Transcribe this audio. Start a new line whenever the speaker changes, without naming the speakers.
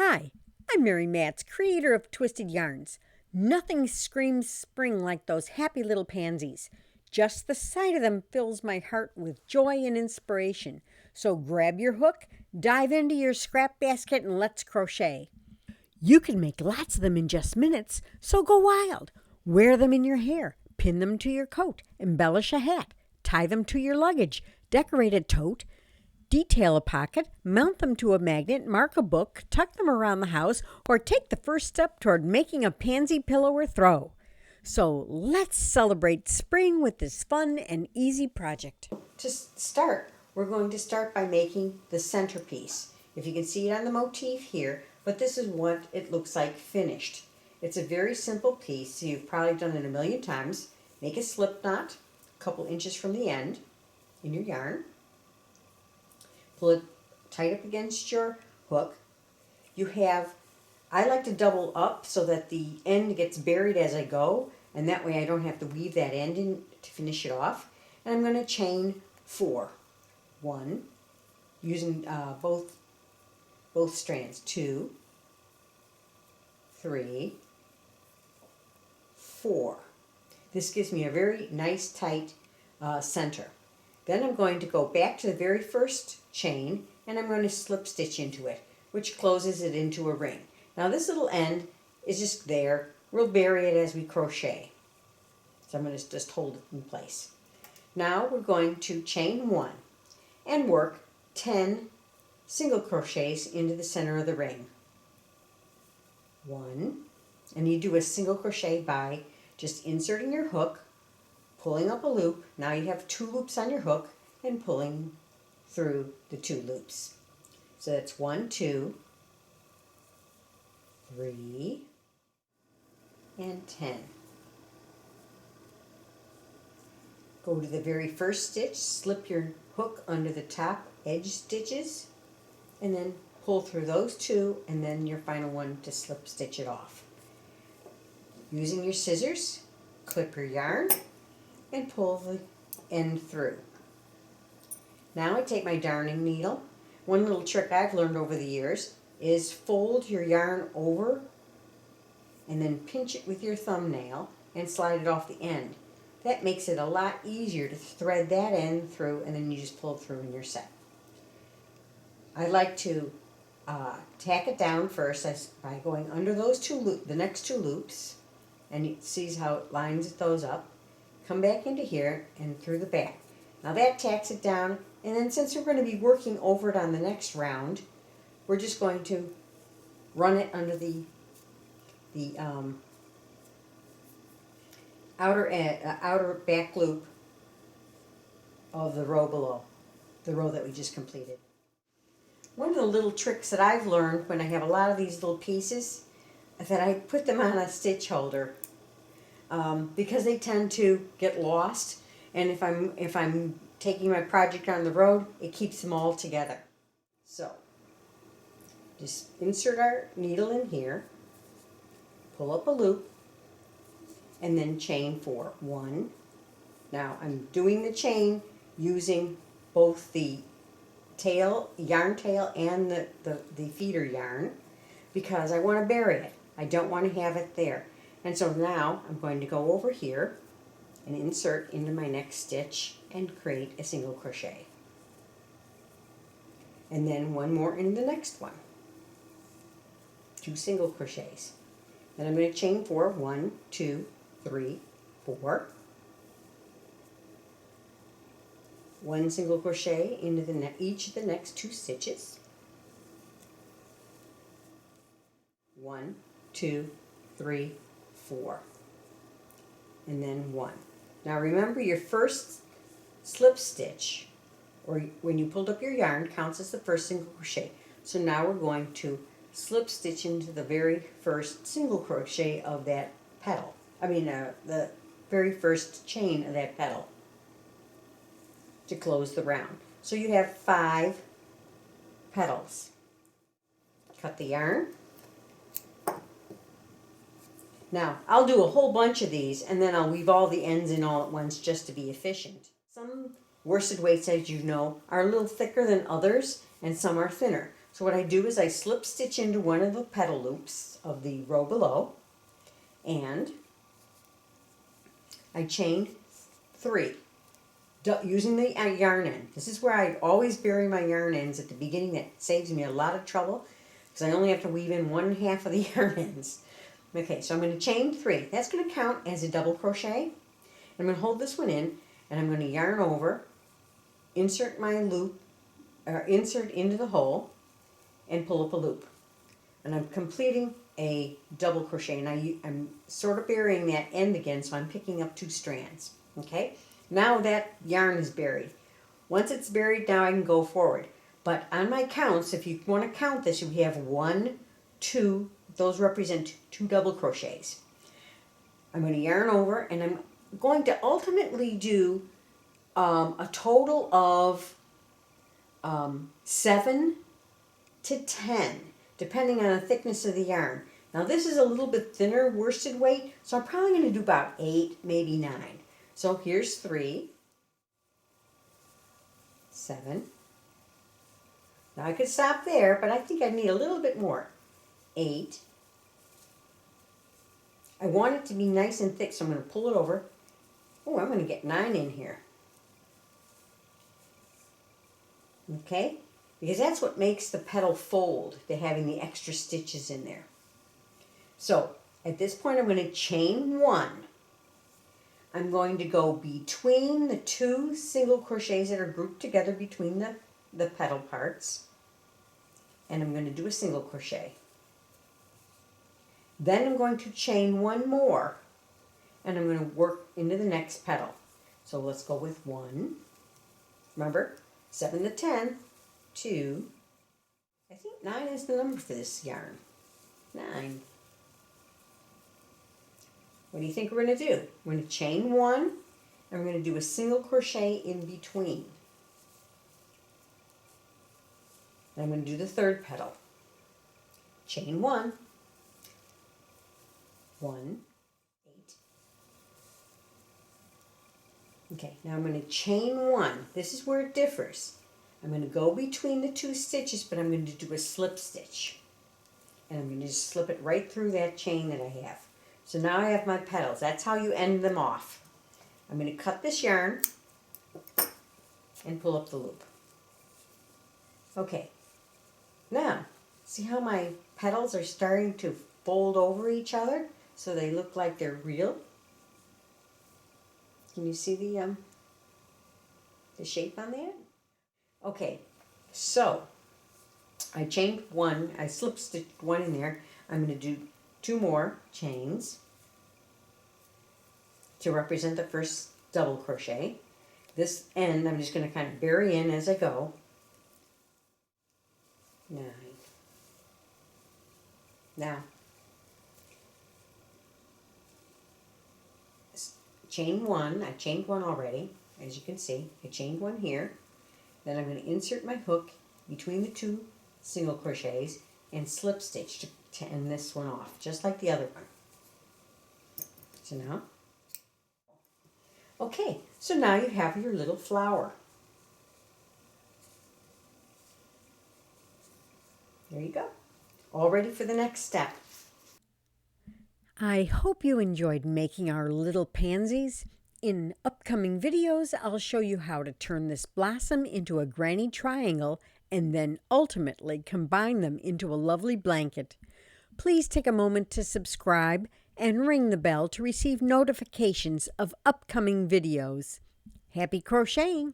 Hi, I'm Mary Matz, creator of Twisted Yarns. Nothing screams spring like those happy little pansies. Just the sight of them fills my heart with joy and inspiration. So grab your hook, dive into your scrap basket, and let's crochet. You can make lots of them in just minutes, so go wild. Wear them in your hair, pin them to your coat, embellish a hat, tie them to your luggage, decorate a tote, detail a pocket, mount them to a magnet, mark a book, tuck them around the house, or take the first step toward making a pansy pillow or throw. So let's celebrate spring with this fun and easy project. To start, we're going to start by making the centerpiece. If you can see it on the motif here, but this is what it looks like finished. It's a very simple piece, so you've probably done it a million times. Make a slip knot, a couple inches from the end in your yarn. Pull it tight up against your hook. I like to double up so that the end gets buried as I go, and that way I don't have to weave that end in to finish it off. And I'm going to chain 4. 1, using both strands. 2, 3, 4. This gives me a very nice tight center. Then I'm going to go back to the very first chain and I'm going to slip stitch into it, which closes it into a ring. Now this little end is just there. We'll bury it as we crochet. So I'm going to just hold it in place. Now we're going to chain 1 and work 10 single crochets into the center of the ring. 1, and you do a single crochet by just inserting your hook, pulling up a loop. Now you have 2 loops on your hook and pulling through the 2 loops. So that's 1, 2, 3, and 10. Go to the very first stitch, slip your hook under the top edge stitches, and then pull through those 2, and then your final one to slip stitch it off. Using your scissors, clip your yarn, and pull the end through. Now I take my darning needle. One little trick I've learned over the years is fold your yarn over and then pinch it with your thumbnail and slide it off the end. That makes it a lot easier to thread that end through, and then you just pull it through and you're set. I like to tack it down first by going under those the next 2 loops, and you see how it lines those up. Come back into here and through the back. Now that tacks it down, and then since we're going to be working over it on the next round, we're just going to run it under the outer back loop of the row below, the row that we just completed. One of the little tricks that I've learned when I have a lot of these little pieces is that I put them on a stitch holder. Because they tend to get lost, and if I'm taking my project on the road, it keeps them all together. So just insert our needle in here, pull up a loop, and then chain 4. 1. Now I'm doing the chain using both the yarn tail and the feeder yarn because I want to bury it. I don't want to have it there. And so now I'm going to go over here and insert into my next stitch and create a single crochet. And then 1 more in the next one. 2 single crochets. Then I'm going to chain 4. 1, 2, 3, 4. 1 single crochet into each of the next 2 stitches. 1, 2, 3, 4, and then 1. Now remember, your first slip stitch, or when you pulled up your yarn, counts as the first single crochet. So now we're going to slip stitch into the very first single crochet of that petal. The very first chain of that petal to close the round. So you have 5 petals. Cut the yarn. Now, I'll do a whole bunch of these, and then I'll weave all the ends in all at once just to be efficient. Some worsted weights, as you know, are a little thicker than others, and some are thinner. So what I do is I slip stitch into one of the petal loops of the row below, and I chain 3 using the yarn end. This is where I always bury my yarn ends at the beginning. That saves me a lot of trouble because I only have to weave in 1/2 of the yarn ends. Okay, so I'm going to chain 3. That's going to count as a double crochet. I'm going to hold this one in, and I'm going to yarn over, insert my loop, or insert into the hole, and pull up a loop. And I'm completing a double crochet. Now I'm sort of burying that end again, so I'm picking up 2 strands. Okay, now that yarn is buried. Once it's buried, now I can go forward. But on my counts, if you want to count this, we have 1, 2, those represent 2 double crochets. I'm going to yarn over, and I'm going to ultimately do a total of 7 to 10, depending on the thickness of the yarn. Now this is a little bit thinner worsted weight, so I'm probably going to do about 8, maybe 9. So here's 3, 7. Now I could stop there, but I think I need a little bit more. 8. I want it to be nice and thick, so I'm going to pull it over. Oh, I'm going to get 9 in here. Okay? Because that's what makes the petal fold, to having the extra stitches in there. So, at this point I'm going to chain 1. I'm going to go between the 2 single crochets that are grouped together between the petal parts. And I'm going to do a single crochet. Then I'm going to chain 1 more, and I'm going to work into the next petal. So let's go with 1. Remember, 7 to 10, 2. I think 9 is the number for this yarn. 9. What do you think we're going to do? We're going to chain 1, and we're going to do a single crochet in between. And I'm going to do the 3rd petal. Chain 1. 1, 8. Okay, now I'm going to chain 1. This is where it differs. I'm going to go between the 2 stitches, but I'm going to do a slip stitch. And I'm going to just slip it right through that chain that I have. So now I have my petals. That's how you end them off. I'm going to cut this yarn and pull up the loop. Okay, now see how my petals are starting to fold over each other? So they look like they're real. Can you see the shape on that? Okay, so I chained 1, I slip stitched 1 in there. I'm going to do 2 more chains to represent the first double crochet. This end I'm just going to kind of bury in as I go. 9. Now, chain 1, I chained 1 already, as you can see. I chained 1 here. Then I'm going to insert my hook between the 2 single crochets and slip stitch to end this one off, just like the other one. So now, okay, so now you have your little flower. There you go. All ready for the next step.
I hope you enjoyed making our little pansies. In upcoming videos, I'll show you how to turn this blossom into a granny triangle and then ultimately combine them into a lovely blanket. Please take a moment to subscribe and ring the bell to receive notifications of upcoming videos. Happy crocheting!